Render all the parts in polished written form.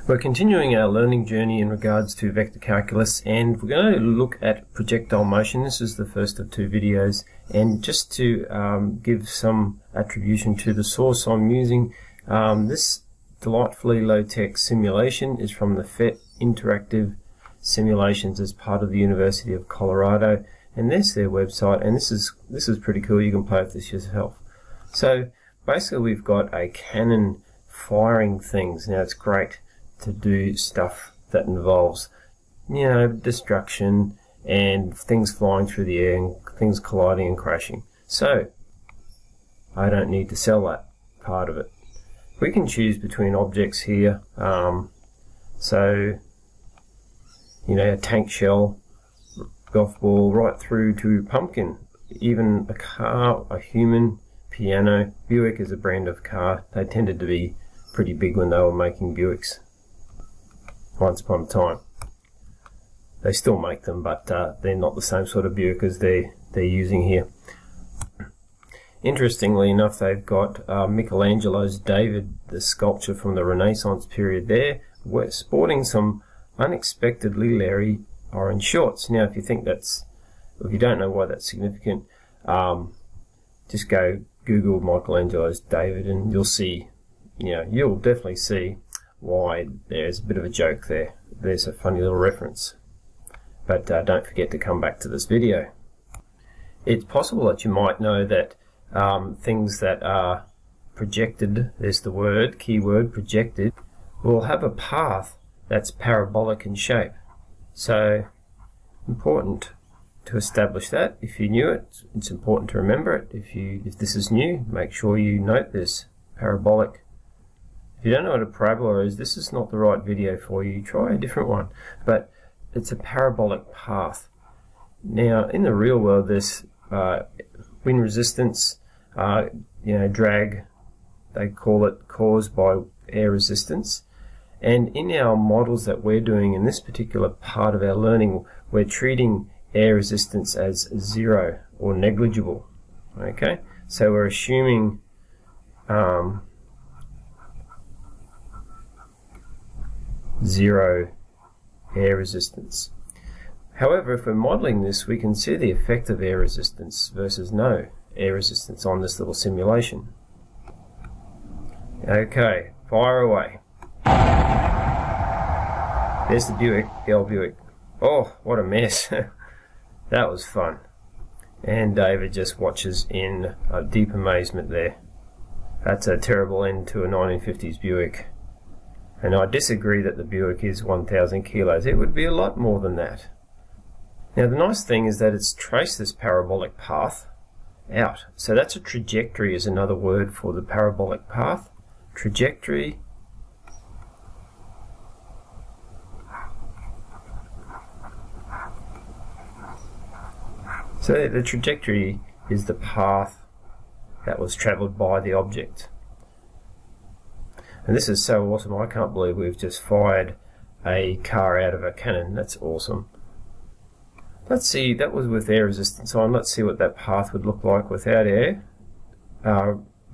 We're continuing our learning journey in regards to vector calculus, and we're going to look at projectile motion. This is the first of two videos, and just to give some attribution to the source I'm using, this delightfully low-tech simulation is from the FET Interactive Simulations as part of the University of Colorado, and there's their website, and this is pretty cool. You can play with this yourself. So basically we've got a cannon firing things. Now it's great to do stuff that involves, destruction and things flying through the air and things colliding and crashing. So I don't need to sell that part of it. We can choose between objects here. So a tank shell, golf ball, right through to pumpkin, even a car, a human, piano. Buick is a brand of car. They tended to be pretty big when they were making Buicks once upon a time. They still make them, but they're not the same sort of Buick as they're using here. Interestingly enough, they've got Michelangelo's David, the sculpture from the Renaissance period there, sporting some unexpectedly Larry orange shorts. Now, if you don't know why that's significant, just go Google Michelangelo's David, and you'll see, you'll definitely see why there's a bit of a joke there. There's a funny little reference. But don't forget to come back to this video. It's possible that you might know that things that are projected, there's the word, keyword, projected, will have a path that's parabolic in shape. So, important to establish that. If you knew it, it's important to remember it. If this is new, make sure you note this, parabolic. If you don't know what a parabola is, this is not the right video for you. Try a different one. But it's a parabolic path. Now, in the real world, there's wind resistance, drag, they call it, caused by air resistance. And in our models that we're doing in this particular part of our learning, we're treating air resistance as zero or negligible. Okay, so we're assuming zero air resistance. However, if we're modeling this, we can see the effect of air resistance versus no air resistance on this little simulation. Okay, fire away. There's the Buick, the old Buick. Oh, what a mess. That was fun. And David just watches in deep amazement there. That's a terrible end to a 1950s Buick. And I disagree that the Buick is 1,000 kilos. It would be a lot more than that. Now the nice thing is that it's traced this parabolic path out. So that's a trajectory, is another word for the parabolic path. Trajectory. So the trajectory is the path that was travelled by the object. And this is so awesome. I can't believe we've just fired a car out of a cannon. That's awesome. Let's see, that was with air resistance on. Let's see what that path would look like without air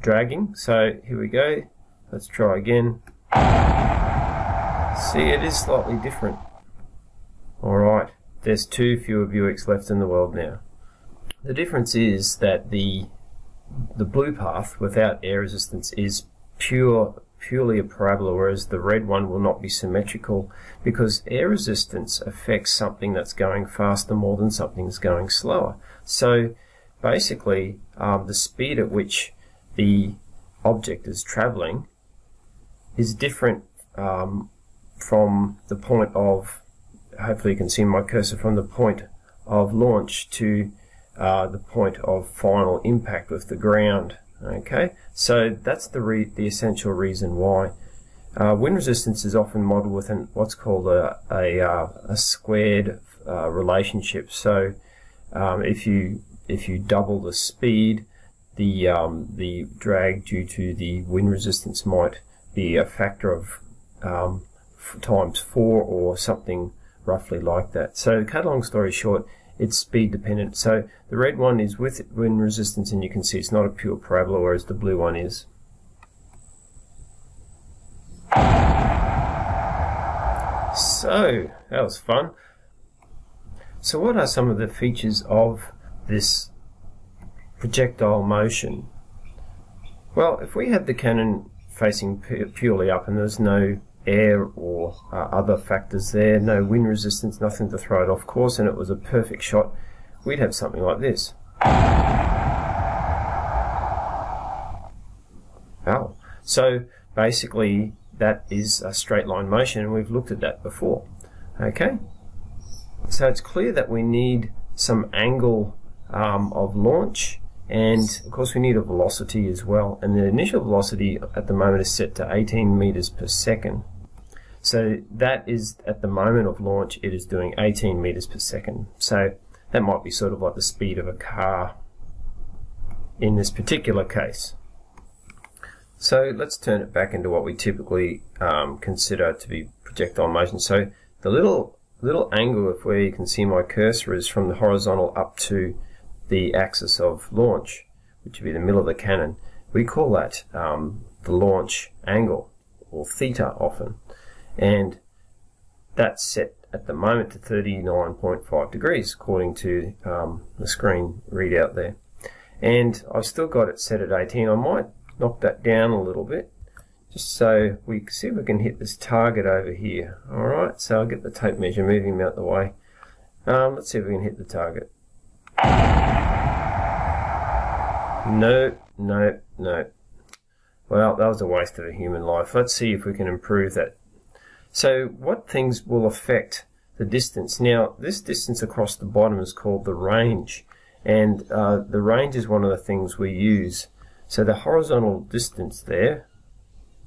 dragging. So here we go. Let's try again. See, it is slightly different. Alright, there's two fewer Buicks left in the world now. The difference is that the blue path without air resistance is purely a parabola, whereas the red one will not be symmetrical because air resistance affects something that's going faster more than something that's going slower. So basically the speed at which the object is traveling is different from the point of, hopefully you can see my cursor, from the point of launch to the point of final impact with the ground. Okay, so that's the essential reason why. Wind resistance is often modeled with what's called a squared relationship. So if you double the speed, the drag due to the wind resistance might be a factor of times 4 or something roughly like that. So to cut a long story short, it's speed dependent. So the red one is with wind resistance, and you can see it's not a pure parabola, whereas the blue one is. So, that was fun. So what are some of the features of this projectile motion? Well, if we had the cannon facing purely up and there's no air or other factors there, no wind resistance, nothing to throw it off course, and it was a perfect shot, we'd have something like this. Oh, so basically that is a straight line motion, and we've looked at that before. Okay, so it's clear that we need some angle of launch, and of course we need a velocity as well, and the initial velocity at the moment is set to 18 meters per second. So that is, at the moment of launch, it is doing 18 meters per second. So that might be sort of like the speed of a car in this particular case. So let's turn it back into what we typically consider to be projectile motion. So the little angle of where you can see my cursor is from the horizontal up to the axis of launch, which would be the middle of the cannon. We call that the launch angle, or theta often. And that's set at the moment to 39.5 degrees according to the screen readout there. And I've still got it set at 18. I might knock that down a little bit just so we see if we can hit this target over here. Alright, so I'll get the tape measure, moving him out the way. Let's see if we can hit the target. No. Well, that was a waste of a human life. Let's see if we can improve that. So what things will affect the distance? Now, this distance across the bottom is called the range, and the range is one of the things we use. So the horizontal distance there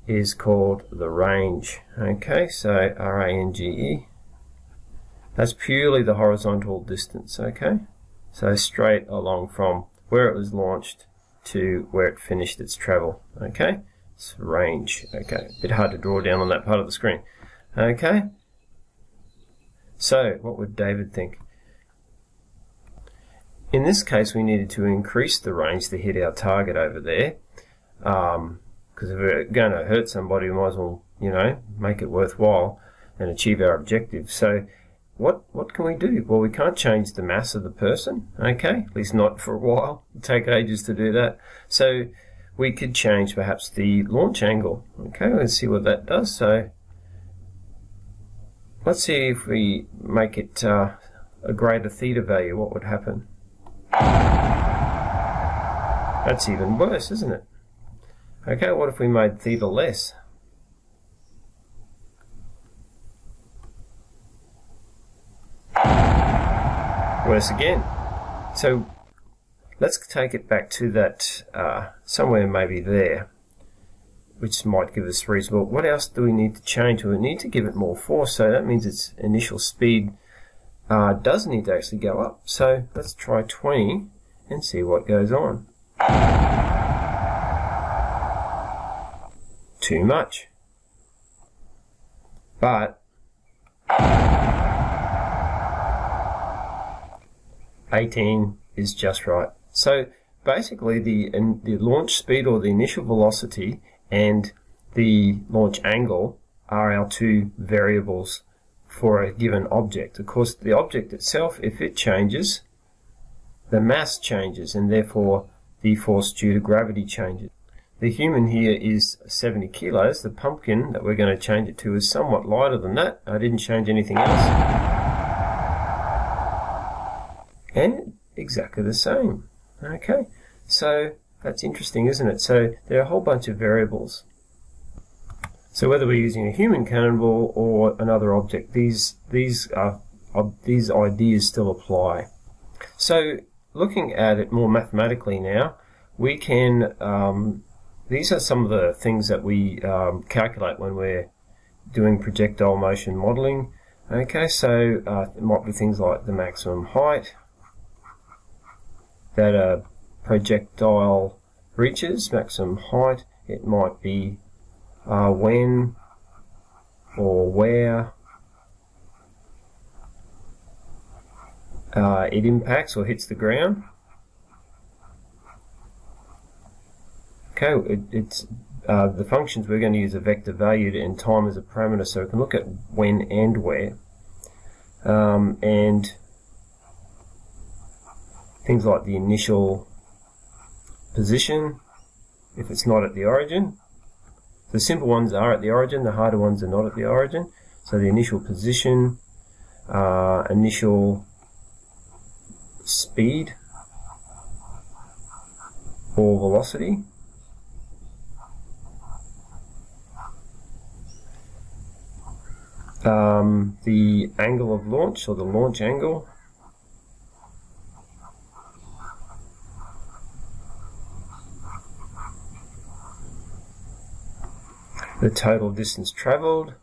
is called the range. Okay, so R-A-N-G-E. That's purely the horizontal distance, okay? So straight along from where it was launched to where it finished its travel, okay? It's range, okay? A bit hard to draw down on that part of the screen, okay? So, what would David think? In this case, we needed to increase the range to hit our target over there, because if we're going to hurt somebody, we might as well, you know, make it worthwhile and achieve our objective. So, what can we do? Well, we can't change the mass of the person, okay? At least not for a while. It'll take ages to do that. So, we could change perhaps the launch angle. Okay, let's see what that does. So, let's see if we make it a greater theta value, what would happen? That's even worse, isn't it? Okay, what if we made theta less? Worse again. So let's take it back to that somewhere maybe there, which might give us reasonable. What else do we need to change? We need to give it more force, so that means its initial speed does need to actually go up. So let's try 20 and see what goes on. Too much. But 18 is just right. So basically the launch speed, or the initial velocity, and the launch angle are our two variables for a given object. Of course, the object itself, if it changes, the mass changes, and therefore the force due to gravity changes. The human here is 70 kilos. The pumpkin that we're going to change it to is somewhat lighter than that. I didn't change anything else. And exactly the same. Okay, so that's interesting, isn't it? So there are a whole bunch of variables. So whether we're using a human cannonball or another object, these ideas still apply. So looking at it more mathematically now, we can, these are some of the things that we calculate when we're doing projectile motion modeling. Okay, so it might be things like the maximum height that a projectile reaches, maximum height. It might be when or where it impacts or hits the ground. Okay, it's the functions, we're going to use a vector valued and time as a parameter, so we can look at when and where. And things like the initial position, if it's not at the origin. The simple ones are at the origin, the harder ones are not at the origin. So the initial position, initial speed or velocity, the angle of launch, or the launch angle, the total distance travelled,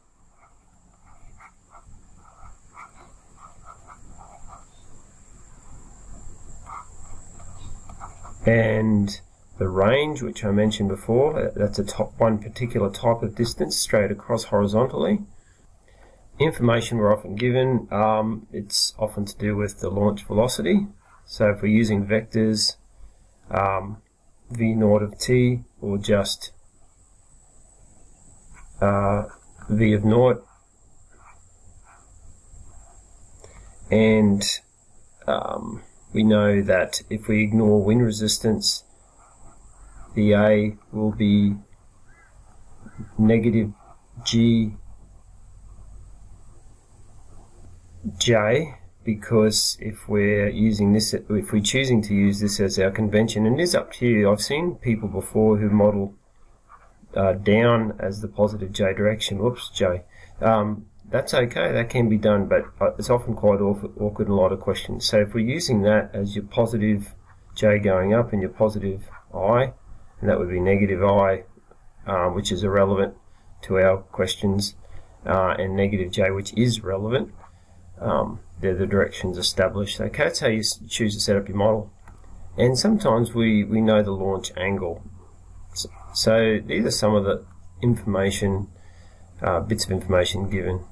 and the range, which I mentioned before, that's one particular type of distance straight across horizontally. Information we're often given, it's often to do with the launch velocity. So if we're using vectors, v0 of t, or just v of naught, and we know that if we ignore wind resistance, the A will be negative g j, because if we're using this, if we're choosing to use this as our convention, and it is up to you. I've seen people before who model down as the positive j direction. Whoops, j. That's okay, that can be done, but it's often quite awkward in a lot of questions. So if we're using that as your positive j going up and your positive I, and that would be negative I, which is irrelevant to our questions, and negative j, which is relevant, they're the directions established. Okay, that's how you choose to set up your model. And sometimes we know the launch angle. So these are some of the information, bits of information given.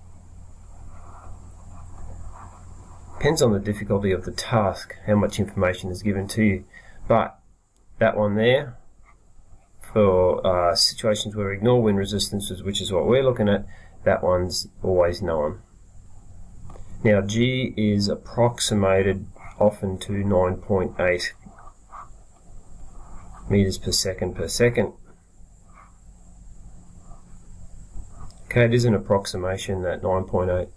Depends on the difficulty of the task, how much information is given to you. But that one there, for situations where we ignore wind resistances, which is what we're looking at, that one's always known. Now G is approximated often to 9.8 meters per second per second. Okay, it is an approximation, that 9.8.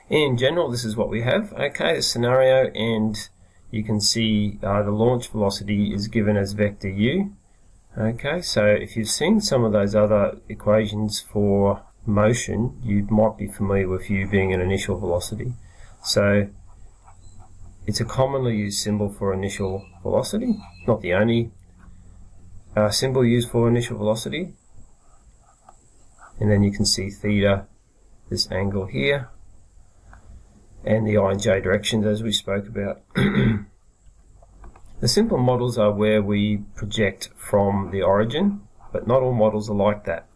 In general, this is what we have. Okay, the scenario, and you can see the launch velocity is given as vector u. Okay, so if you've seen some of those other equations for motion, you might be familiar with u being an initial velocity. So it's a commonly used symbol for initial velocity, not the only symbol used for initial velocity. And then you can see theta, this angle here, and the I and j directions as we spoke about. The simple models are where we project from the origin, but not all models are like that.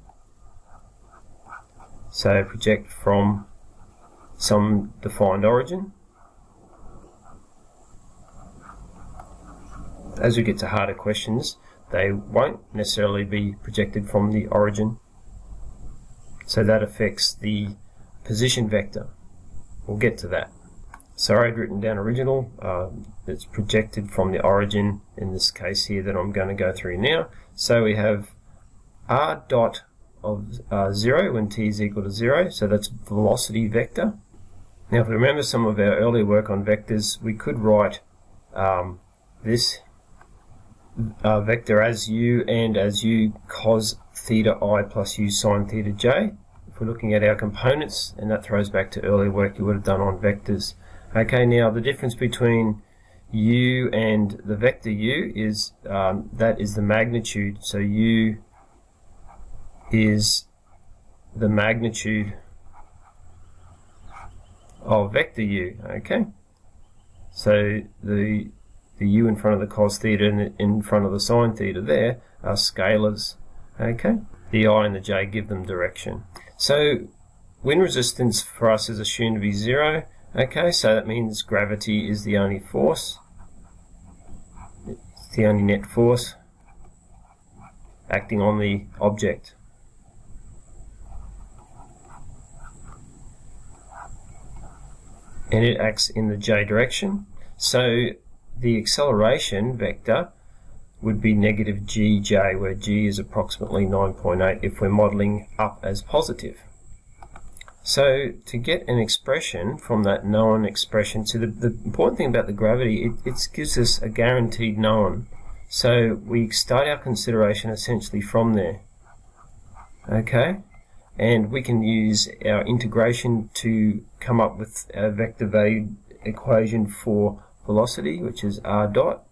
So project from some defined origin. As we get to harder questions, they won't necessarily be projected from the origin. So that affects the position vector. We'll get to that. Sorry, I'd written down original. It's projected from the origin in this case here that I'm going to go through now. So we have r dot of 0 when t is equal to 0, so that's velocity vector. Now if we remember some of our earlier work on vectors, we could write this vector as u and as u cos theta I plus u sine theta j. If we're looking at our components, and that throws back to earlier work you would have done on vectors. Okay, now the difference between u and the vector u is that is the magnitude. So u is the magnitude of vector u. Okay, so the u in front of the cos theta and in front of the sine theta there are scalars. Okay, the I and the j give them direction. So wind resistance for us is assumed to be 0. Okay, so that means gravity is the only force. It's the only net force. acting on the object. And it acts in the j direction. So the acceleration vector would be negative gj, where g is approximately 9.8 if we're modelling up as positive. So to get an expression from that known expression, so the important thing about the gravity, it gives us a guaranteed known. So we start our consideration essentially from there. Okay? And we can use our integration to come up with a vector value equation for velocity, which is r dot,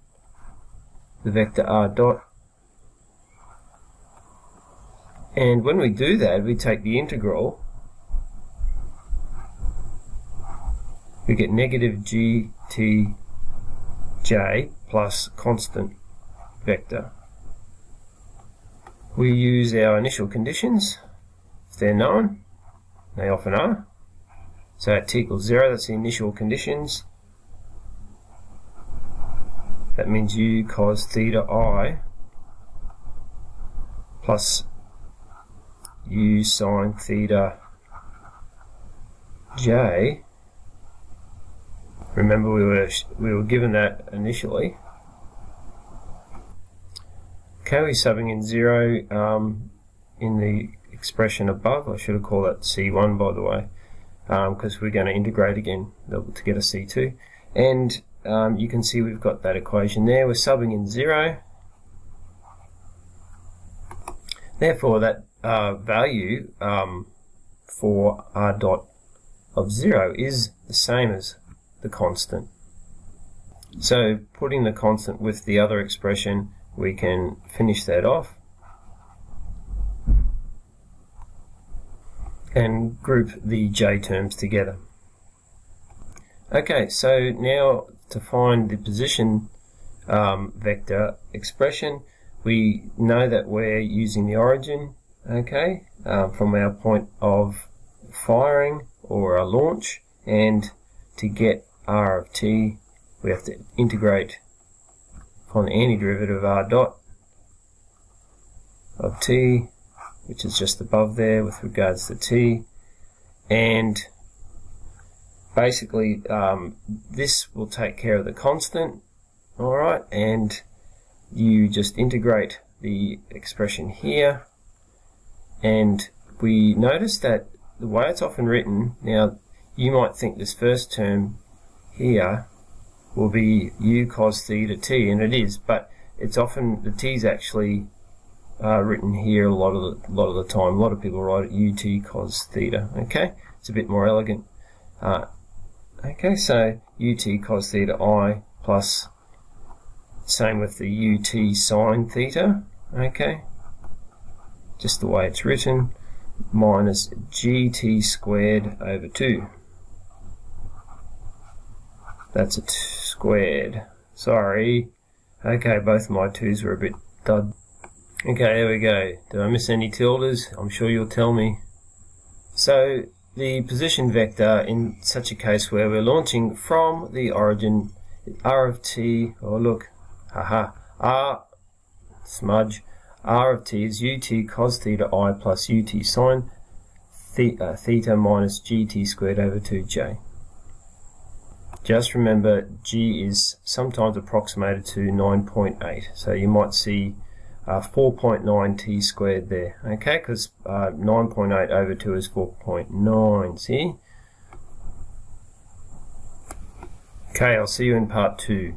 the vector r dot. And when we do that, we take the integral, we get negative gtj plus constant vector. We use our initial conditions. If they're known, they often are. So at t equals 0, that's the initial conditions. That means u cos theta I plus u sine theta j. Remember we were given that initially. Okay, we're subbing in 0 in the expression above. I should have called that C1, by the way, because we're going to integrate again to get a C2. And you can see we've got that equation there. We're subbing in 0. Therefore, that value for r dot of 0 is the same as the constant. So putting the constant with the other expression, we can finish that off and group the j terms together. Okay, so now to find the position vector expression, we know that we're using the origin, okay, from our point of firing or a launch, and to get r of t, we have to integrate on the antiderivative of r dot of t, which is just above there with regards to t, and basically this will take care of the constant, alright, and you just integrate the expression here, and we notice that the way it's often written, now you might think this first term here will be u cos theta t, and it is, but it's often, the t is actually written here a lot of the time. A lot of people write it ut cos theta. Okay, it's a bit more elegant. Okay, so ut cos theta I plus, same with the ut sine theta. Okay, just the way it's written, minus gt squared over 2. That's a squared. Sorry. Okay, both of my 2's were a bit dud. Okay, there we go. Did I miss any tildes? I'm sure you'll tell me. So, the position vector in such a case where we're launching from the origin, r of t, oh look, haha, r, smudge, r of t is ut cos theta I plus ut sine theta minus gt squared over 2j. Just remember, g is sometimes approximated to 9.8, so you might see 4.9 t squared there, okay, because 9.8 over 2 is 4.9, see? Okay, I'll see you in part 2.